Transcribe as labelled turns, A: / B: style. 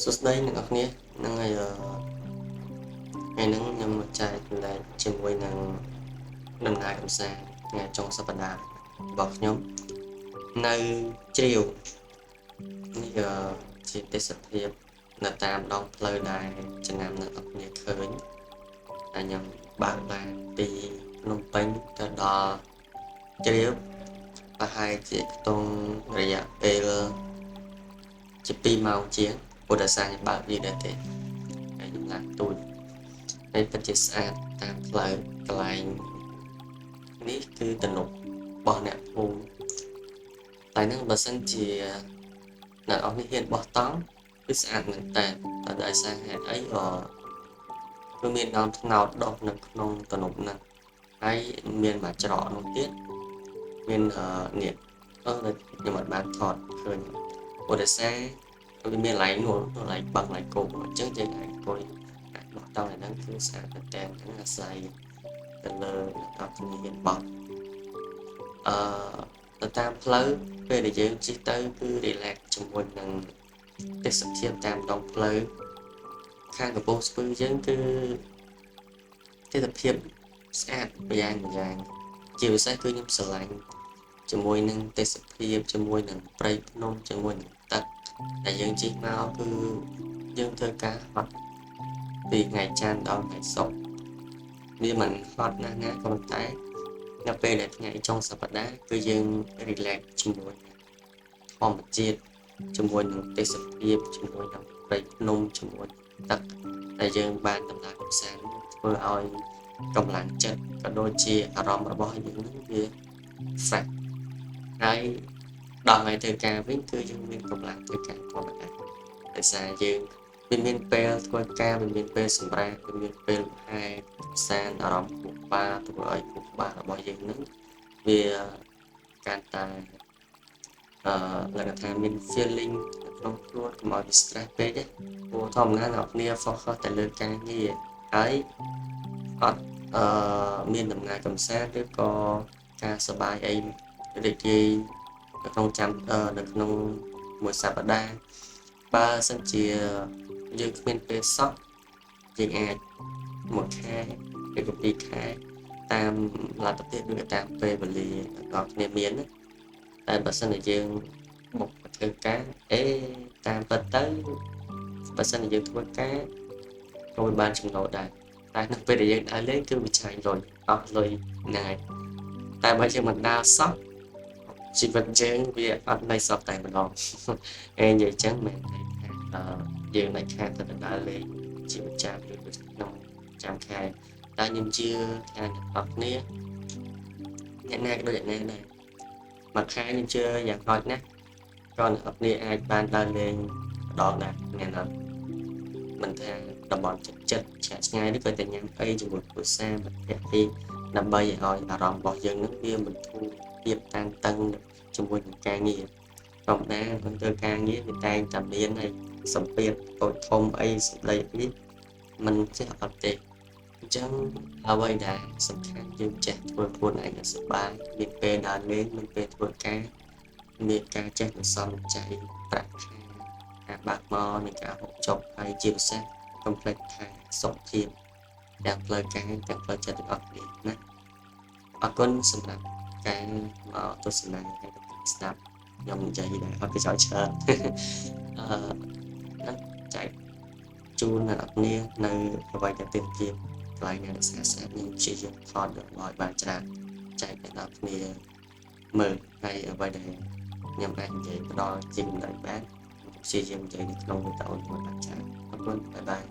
A: សួស្តីអ្នកនរគ្នានឹងហើយថ្ងៃហ្នឹងខ្ញុំមកចែកចម្លែកជាមួយនឹងដំណើរកម្សាន្តថ្ងៃចុងសប្តាហ៍របស់ខ្ញុំនៅជ្រាវនេះជាទេសភាពនៅតាមដងផ្លូវដែលចំណាំអ្នកនរគ្នាឃើញហើយខ្ញុំបើកឡានពីភ្នំពេញទៅដល់ជ្រាវប្រហែលជាខ្ទង់រយៈពេលជា2ម៉ោងជាងពុទ្ធសាសនាបើកយឺតដែរទេហើយខ្ញុំឡានទូចហើយពិតជាស្អាតតាមផ្លូវកន្លែងនេះគឺទំនប់របស់អ្នកភូមិតែនឹងបើសិនជាអ្នកអស់នេះហ៊ានបោះតង់គឺស្អាតមែនតើដោយសារហេតុអីក៏គឺមានដើមត្នោតដុះនៅក្នុងទំនប់ហ្នឹងហើយមានមួយច្រកនោះទៀតមាននេះខ្ញុំអត់បានថតឃើញពុទ្ធសាសនាវាមានកន្លែងនោះកន្លែងបឹងកន្លែងគោកអញ្ចឹងយើងអាចអង្គុយបោះតង់ឯហ្នឹងគឺស្អាតមែនតើហ្នឹងអាស្រ័យទៅលើអ្នកជំនាញបោះអឺទៅតាមផ្លូវពេលដែលយើងជិះទៅគឺ relax ជាមួយនឹងទេសភាពតាមដងផ្លូវខាងកំពង់ស្ពឺយើងគឺទេសភាពស្អាតម្យ៉ាងជាពិសេសគឺខ្ញុំស្រឡាញ់ជាមួយនឹងទេសភាពជាមួយនឹងព្រៃភ្នំជាមួយនឹងទឹកដែលយើងជិះមកគឺយើងធ្វើការហត់ពីថ្ងៃច័ន្ទដល់ថ្ងៃសុក្រវាមិនហត់ណាស់ណាក៏ប៉ុន្តែនៅពេលដែលថ្ងៃចុងសប្តាហ៍គឺយើង relax ជាមួយធម្មជាតិជាមួយនឹងទេសភាពជាមួយនឹងព្រៃភ្នំជាមួយទឹកដែលយើងបានដំណើរកម្សាន្តធ្វើឲ្យកម្លាំងចិត្តក៏ដូចជាអារម្មណ៍របស់យើងនឹងវា fresh ហើយដល់ថ្ងៃធ្វើការវិញគឺយើងមានកម្លាំងធ្វើការធម្មតាដោយសារយើងវាមានពេលធ្វើការវាមានពេលសម្រាកវាមានពេលហែកកម្សាន្តអារម្មណ៍ខួរក្បាលធ្វើឲ្យខួរក្បាលរបស់យើងនឹងវាកាន់តែឡើងថាមាន feeling ក្នុងខ្លួនកុំឲ្យវា stress ពេកទេព្រោះធម្មតាអ្នកគ្នា focus តែលើការងារហើយអត់មានដំណើរកម្សាន្តឬក៏ការសប្បាយអីរីករាយនៅក្នុងនៅក្នុងមួយសប្តាហ៍បើសិនជាយើងគ្មានពេលសោះយើងអាចមួយខែឬក៏ពីរខែតាមលទ្ធភាពឬក៏តាមពេលវេលារបស់គ្នាមានណាតែបើសិនជាយើងមកធ្វើការតាមពិតទៅបើសិនជាយើងធ្វើការក៏មិនបានចំណូលដែរតែនៅពេលដែលយើងដើរលេងគឺវាឆ្ងាញ់លុយអស់លុយហ្នឹងហើយតែបើយើងមិនដើរសោះជីវិតយើងវាអត់ន័យសោះតែម្ដងនិយាយចឹងមែនទេយើងមិនខាតទៅដើរលេងជាប្រចាំឬក្នុងចាំខែតែខ្ញុំជឿថាអ្នកនរគ្នាអ្នកណាក៏ដូចអ្នកណាដែរមួយខែខ្ញុំជឿយ៉ាងហោចណាស់ក៏អ្នកនរគ្នាអាចបានដើរលេងម្ដងដែរអ្នកនរមិនថាតំបន់ចិត្តឆ្ងាយនេះក៏តែញ៉ាំអីជាមួយគ្រួសារមិត្តភក្តិដើម្បីឲ្យអារម្មណ៍របស់យើងនឹងវាមិនធូរភាពតានតឹងជាមួយនឹងការងារធម្មតាមិនធ្វើការងារវាតែងតែមានហើយសម្ពាធតូចធំអីសម្ដីនេះมันចេះអត់ទេអញ្ចឹងអ្វីដែលសំខាន់យើងចេះធ្វើខ្លួនឯងឲ្យសប្បាយមានពេលដើរលេងមានពេលធ្វើការមានការចេះសន្សំចៃប្រាក់ខែការបើកមកនិងការហូបចុកហើយជាពិសេសកុំភ្លេចថាសុខភាពទាំងផ្លូវកាយទាំងផ្លូវចិត្តទាំងអស់គ្នាណាអរគុណសម្រាប់ការមកទស្សនាហើយស្ដាប់ខ្ញុំនិយាយដែរអត់គេចោលច្រើនអឺនឹងចែកជូនអ្នកនរគ្នានៅអ្វីដែលเป็นជាកន្លែងអ្នកស្អាតៗនេះជាយើងថតយកឲ្យបានច្រើនចែកអ្នកនរគ្នាមើលហើយអ្វីដែលខ្ញុំអាចនិយាយផ្ដល់ជាកម្លាំងបានព្យាយាមនិយាយនៅក្នុងវីដេអូមួយបានច្រើនអរគុណបាយបាយ